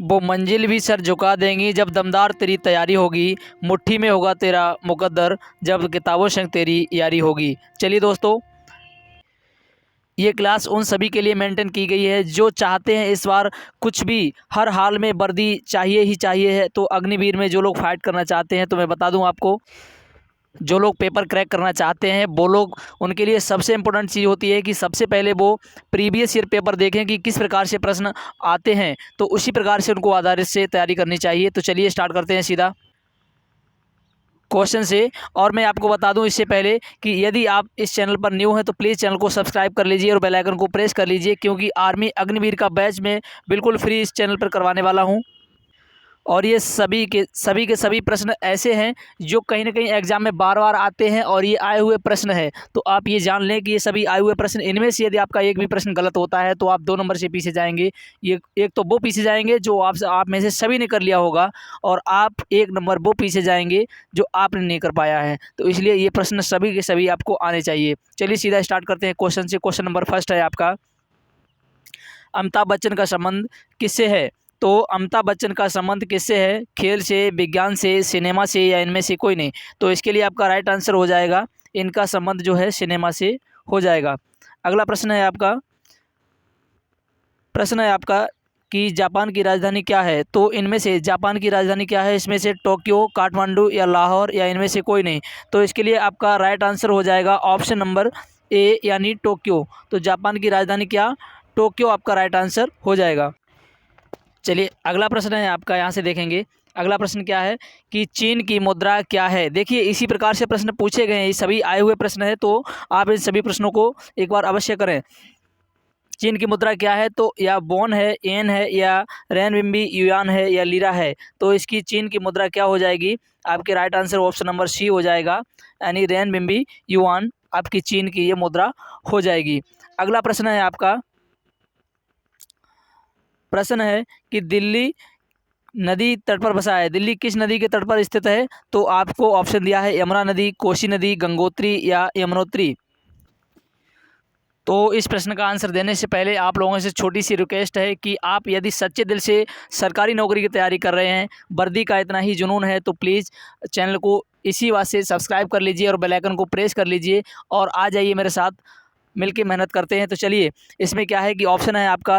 वो मंजिल भी सर झुका देंगी जब दमदार तेरी तैयारी होगी, मुट्ठी में होगा तेरा मुकद्दर जब किताबों संग तेरी यारी होगी। चलिए दोस्तों, ये क्लास उन सभी के लिए मेंटेन की गई है जो चाहते हैं इस बार कुछ भी हर हाल में वर्दी चाहिए ही चाहिए है। तो अग्निवीर में जो लोग फाइट करना चाहते हैं, तो मैं बता दूं आपको, जो लोग पेपर क्रैक करना चाहते हैं वो लोग, उनके लिए सबसे इम्पोर्टेंट चीज़ होती है कि सबसे पहले वो प्रीवियस ईयर पेपर देखें कि किस प्रकार से प्रश्न आते हैं, तो उसी प्रकार से उनको आधारित से तैयारी करनी चाहिए। तो चलिए स्टार्ट करते हैं सीधा क्वेश्चन से। और मैं आपको बता दूं इससे पहले कि यदि आप इस चैनल पर न्यू हैं तो प्लीज़ चैनल को सब्सक्राइब कर लीजिए और बेल आइकन को प्रेस कर लीजिए, क्योंकि आर्मी अग्निवीर का बैच मैं बिल्कुल फ्री इस चैनल पर करवाने वाला हूं। और ये सभी प्रश्न ऐसे हैं जो कहीं ना कहीं एग्जाम में बार बार आते हैं और ये आए हुए प्रश्न है। तो आप ये जान लें कि ये सभी आए हुए प्रश्न, इनमें से यदि आपका एक भी प्रश्न गलत होता है तो आप 2 नंबर से पीछे जाएंगे। ये एक तो वो पीछे जाएंगे जो आप में से सभी ने कर लिया होगा, और आप 1 नंबर वो पीछे जाएंगे जो आपने नहीं कर पाया है। तो इसलिए ये प्रश्न सभी के सभी आपको आने चाहिए। चलिए सीधा स्टार्ट करते हैं क्वेश्चन से। क्वेश्चन नंबर फर्स्ट है आपका, अमिताभ बच्चन का संबंध किससे है? तो अमिताभ बच्चन का संबंध किससे है? खेल से, विज्ञान से, सिनेमा से, या इनमें से कोई नहीं। तो इसके लिए आपका राइट आंसर हो जाएगा, इनका संबंध जो है सिनेमा से हो जाएगा। अगला प्रश्न है आपका कि जापान की राजधानी क्या है? तो इनमें से जापान की राजधानी क्या है? इसमें से टोक्यो, काठमांडू या लाहौर, या इनमें से कोई नहीं। तो इसके लिए आपका राइट आंसर हो जाएगा ऑप्शन नंबर ए यानी टोक्यो। तो जापान की राजधानी क्या? टोक्यो आपका राइट आंसर हो जाएगा। चलिए अगला प्रश्न है आपका, यहाँ से देखेंगे अगला प्रश्न क्या है कि चीन की मुद्रा क्या है? देखिए इसी प्रकार से प्रश्न पूछे गए हैं, ये सभी आए हुए प्रश्न है, तो आप इन सभी प्रश्नों को एक बार अवश्य करें। चीन की मुद्रा क्या है? तो या वॉन है, येन है, या रेनबिंबी, युआन है, या लीरा है। तो इसकी चीन की मुद्रा क्या हो जाएगी? आपके right answer option number C हो जाएगा, यानी रेनबिंबी युआन आपकी चीन की ये मुद्रा हो जाएगी। अगला प्रश्न है कि दिल्ली नदी तट पर बसा है। दिल्ली किस नदी के तट पर स्थित है? तो आपको ऑप्शन दिया है यमुना नदी, कोसी नदी, गंगोत्री या यमुनोत्री। तो इस प्रश्न का आंसर देने से पहले आप लोगों से छोटी सी रिक्वेस्ट है कि आप यदि सच्चे दिल से सरकारी नौकरी की तैयारी कर रहे हैं, वर्दी का इतना ही जुनून है, तो प्लीज़ चैनल को इसी बात से सब्सक्राइब कर लीजिए और बेल आइकन को प्रेस कर लीजिए और आ जाइए मेरे साथ, मिलके मेहनत करते हैं। तो चलिए, इसमें क्या है कि ऑप्शन है आपका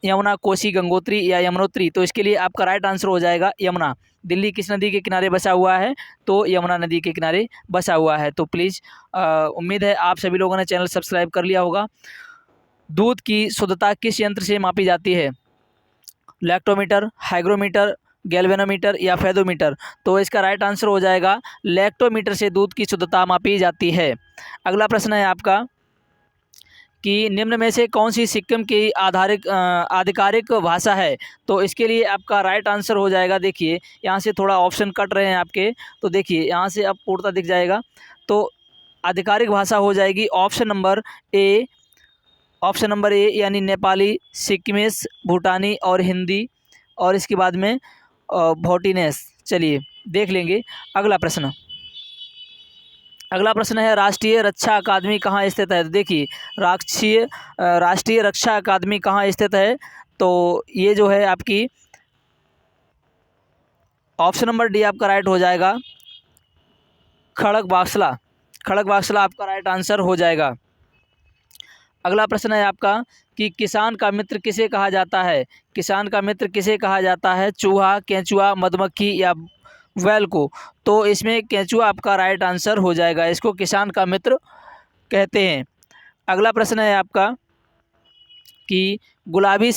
यमुना, कोसी, गंगोत्री या यमुनोत्री। तो इसके लिए आपका राइट आंसर हो जाएगा यमुना। दिल्ली किस नदी के किनारे बसा हुआ है? तो यमुना नदी के किनारे बसा हुआ है। तो प्लीज़ उम्मीद है आप सभी लोगों ने चैनल सब्सक्राइब कर लिया होगा। दूध की शुद्धता किस यंत्र से मापी जाती है? लैक्टोमीटर, हाइग्रोमीटर, गैल्वेनोमीटर या फेदोमीटर। तो इसका राइट आंसर हो जाएगा लैक्टोमीटर से दूध की शुद्धता मापी जाती है। अगला प्रश्न है आपका कि निम्न में से कौन सी सिक्किम की आधिकारिक भाषा है? तो इसके लिए आपका राइट आंसर हो जाएगा, देखिए यहाँ से थोड़ा ऑप्शन कट रहे हैं आपके, तो देखिए यहाँ से अब पूर्णतः दिख जाएगा। तो आधिकारिक भाषा हो जाएगी ऑप्शन नंबर ए यानी नेपाली, सिक्किमीज, भूटानी और हिंदी, और इसके बाद में भोटिनेस। चलिए देख लेंगे अगला प्रश्न है राष्ट्रीय रक्षा अकादमी कहाँ स्थित है? तो देखिए राष्ट्रीय रक्षा अकादमी कहाँ स्थित है? तो ये जो है आपकी ऑप्शन नंबर डी आपका राइट हो जाएगा, खड़गवासला आपका राइट आंसर हो जाएगा। अगला प्रश्न है आपका कि किसान का मित्र किसे कहा जाता है? किसान का मित्र किसे कहा जाता है? चूहा, केंचुआ, मधुमक्खी या वेल को। तो इसमें केंचुआ आपका राइट आंसर हो जाएगा, इसको किसान का मित्र कहते हैं। अगला प्रश्न है आपका कि गुलाबी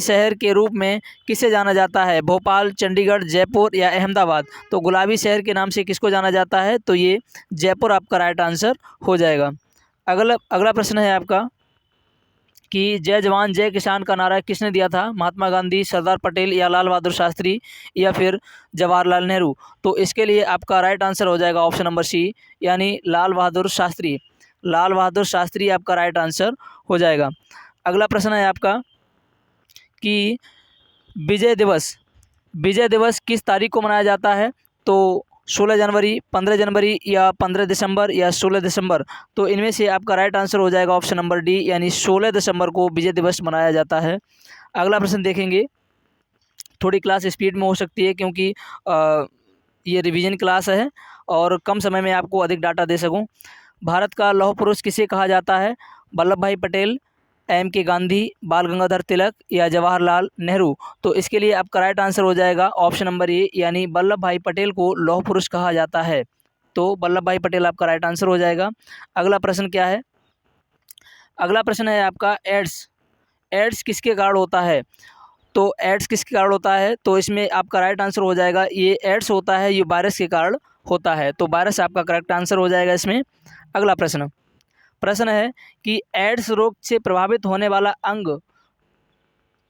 शहर के रूप में किसे जाना जाता है? भोपाल, चंडीगढ़, जयपुर या अहमदाबाद। तो गुलाबी शहर के नाम से किसको जाना जाता है? तो ये जयपुर आपका राइट आंसर हो जाएगा। अगला प्रश्न है आपका कि जय जवान जय किसान का नारा किसने दिया था? महात्मा गांधी, सरदार पटेल या लाल बहादुर शास्त्री या फिर जवाहरलाल नेहरू। तो इसके लिए आपका राइट आंसर हो जाएगा ऑप्शन नंबर सी, यानी लाल बहादुर शास्त्री आपका राइट आंसर हो जाएगा। अगला प्रश्न है आपका कि विजय दिवस किस तारीख को मनाया जाता है? तो 16 जनवरी, 15 जनवरी या 15 दिसंबर या 16 दिसंबर। तो इनमें से आपका राइट आंसर हो जाएगा ऑप्शन नंबर डी, यानी 16 दिसंबर को विजय दिवस मनाया जाता है। अगला प्रश्न देखेंगे, थोड़ी क्लास स्पीड में हो सकती है क्योंकि ये रिवीजन क्लास है और कम समय में आपको अधिक डाटा दे सकूं। भारत का लौह पुरुष किसे कहा जाता है? वल्लभ भाई पटेल, M.K. गांधी, बाल गंगाधर तिलक या जवाहरलाल नेहरू। तो इसके लिए आपका राइट आंसर हो जाएगा ऑप्शन नंबर ए, यानी वल्लभ भाई पटेल को लौह पुरुष कहा जाता है। तो वल्लभ भाई पटेल आपका राइट आंसर हो जाएगा। अगला प्रश्न क्या है? अगला प्रश्न है आपका एड्स। एड्स किसके कारण होता है? तो एड्स किसके कारण होता है? तो इसमें आपका राइट आंसर हो जाएगा, ये एड्स होता है ये वायरस के कारण होता है। तो वायरस आपका करेक्ट आंसर हो जाएगा इसमें। अगला प्रश्न है कि एड्स रोग से प्रभावित होने वाला अंग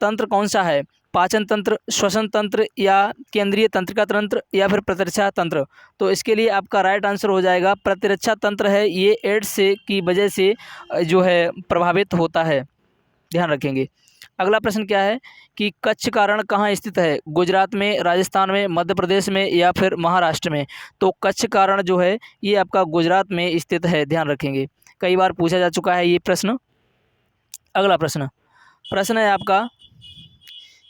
तंत्र कौन सा है? पाचन तंत्र, श्वसन तंत्र या केंद्रीय तंत्रिका तंत्र या फिर प्रतिरक्षा तंत्र। तो इसके लिए आपका राइट आंसर हो जाएगा प्रतिरक्षा तंत्र है, ये एड्स से की वजह से जो है प्रभावित होता है, ध्यान रखेंगे। अगला प्रश्न क्या है कि कच्छ का रण कहाँ स्थित है? गुजरात में, राजस्थान में, मध्य प्रदेश में या फिर महाराष्ट्र में। तो कच्छ का रण जो है ये आपका गुजरात में स्थित है, ध्यान रखेंगे। कई बार पूछा जा चुका है ये प्रश्न। अगला प्रश्न है आपका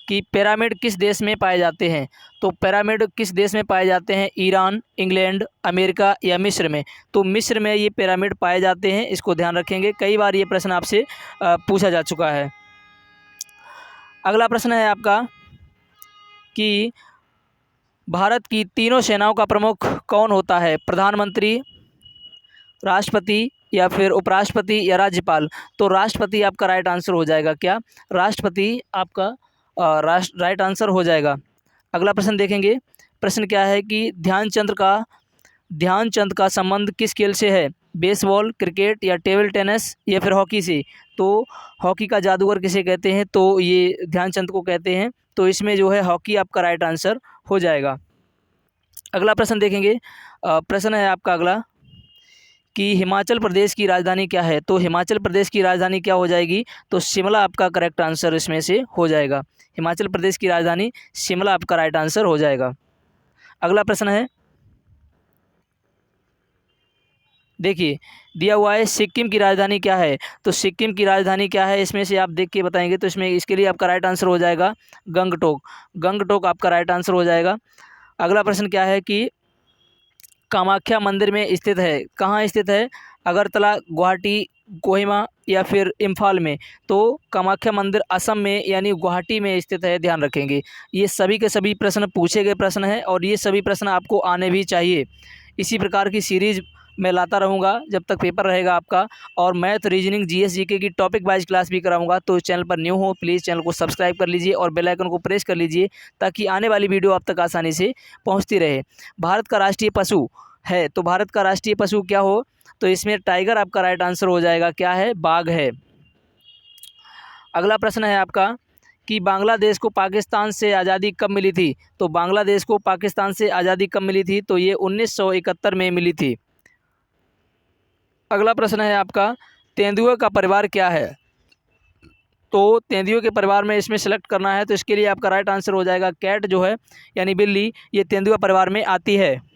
कि पिरामिड किस देश में पाए जाते हैं? तो पिरामिड किस देश में पाए जाते हैं? ईरान, इंग्लैंड, अमेरिका या मिस्र में। तो मिस्र में ये पिरामिड पाए जाते हैं, इसको ध्यान रखेंगे। कई बार ये प्रश्न आपसे पूछा जा चुका है। अगला प्रश्न है आपका कि भारत की तीनों सेनाओं का प्रमुख कौन होता है? प्रधानमंत्री, राष्ट्रपति या फिर उपराष्ट्रपति या राज्यपाल। तो राष्ट्रपति आपका राइट आंसर हो जाएगा। क्या? राष्ट्रपति आपका राइट आंसर हो जाएगा। अगला प्रश्न देखेंगे। प्रश्न क्या है कि ध्यानचंद का संबंध किस खेल से है? बेसबॉल, क्रिकेट या टेबल टेनिस या फिर हॉकी से। तो हॉकी का जादूगर किसे कहते हैं? तो ये ध्यानचंद को कहते हैं। तो इसमें जो है हॉकी आपका राइट आंसर हो जाएगा। अगला प्रश्न देखेंगे। प्रश्न है आपका अगला कि हिमाचल प्रदेश की राजधानी क्या है? तो हिमाचल प्रदेश की राजधानी क्या हो जाएगी? तो शिमला आपका करेक्ट आंसर इसमें से हो जाएगा। हिमाचल प्रदेश की राजधानी शिमला आपका राइट आंसर हो जाएगा। अगला प्रश्न है, देखिए दिया हुआ है सिक्किम की राजधानी क्या है? तो सिक्किम की राजधानी क्या है इसमें से आप देख के बताएंगे। तो इसमें इसके लिए आपका राइट आंसर हो जाएगा गंगटोक। गंगटोक आपका राइट आंसर हो जाएगा। अगला प्रश्न क्या है कि कामाख्या मंदिर में स्थित है, कहाँ स्थित है? अगरतला, गुवाहाटी, कोहिमा या फिर इम्फाल में। तो कामाख्या मंदिर असम में यानी गुवाहाटी में स्थित है, ध्यान रखेंगे। ये सभी के सभी प्रश्न पूछे गए प्रश्न हैं और ये सभी प्रश्न आपको आने भी चाहिए। इसी प्रकार की सीरीज़ मैं लाता रहूँगा जब तक पेपर रहेगा आपका। और मैथ, रीजनिंग, जीएस, जीके की टॉपिक वाइज क्लास भी कराऊंगा। तो चैनल पर न्यू हो प्लीज़ चैनल को सब्सक्राइब कर लीजिए और बेल आइकन को प्रेस कर लीजिए ताकि आने वाली वीडियो आप तक आसानी से पहुंचती रहे। भारत का राष्ट्रीय पशु है, तो भारत का राष्ट्रीय पशु क्या हो? तो इसमें टाइगर आपका राइट आंसर हो जाएगा। क्या है? बाघ है। अगला प्रश्न है आपका कि बांग्लादेश को पाकिस्तान से आज़ादी कब मिली थी? तो बांग्लादेश को पाकिस्तान से आज़ादी कब मिली थी? तो ये 1971 में मिली थी। अगला प्रश्न है आपका तेंदुए का परिवार क्या है? तो तेंदुए के परिवार में इसमें सेलेक्ट करना है। तो इसके लिए आपका राइट आंसर हो जाएगा कैट जो है यानी बिल्ली, ये तेंदुआ परिवार में आती है।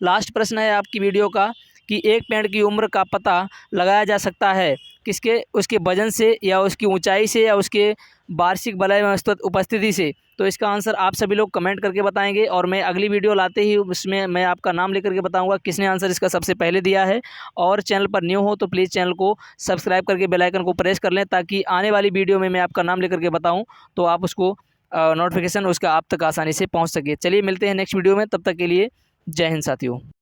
लास्ट प्रश्न है आपकी वीडियो का कि एक पेड़ की उम्र का पता लगाया जा सकता है किसके? उसके वजन से या उसकी ऊंचाई से या उसके वार्षिक वलय में उपस्थिति से। तो इसका आंसर आप सभी लोग कमेंट करके बताएंगे और मैं अगली वीडियो लाते ही उसमें मैं आपका नाम लेकर के बताऊंगा किसने आंसर इसका सबसे पहले दिया है। और चैनल पर न्यू हो तो प्लीज़ चैनल को सब्सक्राइब करके बेल आइकन को प्रेस कर लें ताकि आने वाली वीडियो में मैं आपका नाम लेकर के बताऊँ तो आप उसको नोटिफिकेशन उसका आप तक आसानी से पहुँच सके। चलिए मिलते हैं नेक्स्ट वीडियो में, तब तक के लिए जय हिंद साथियों।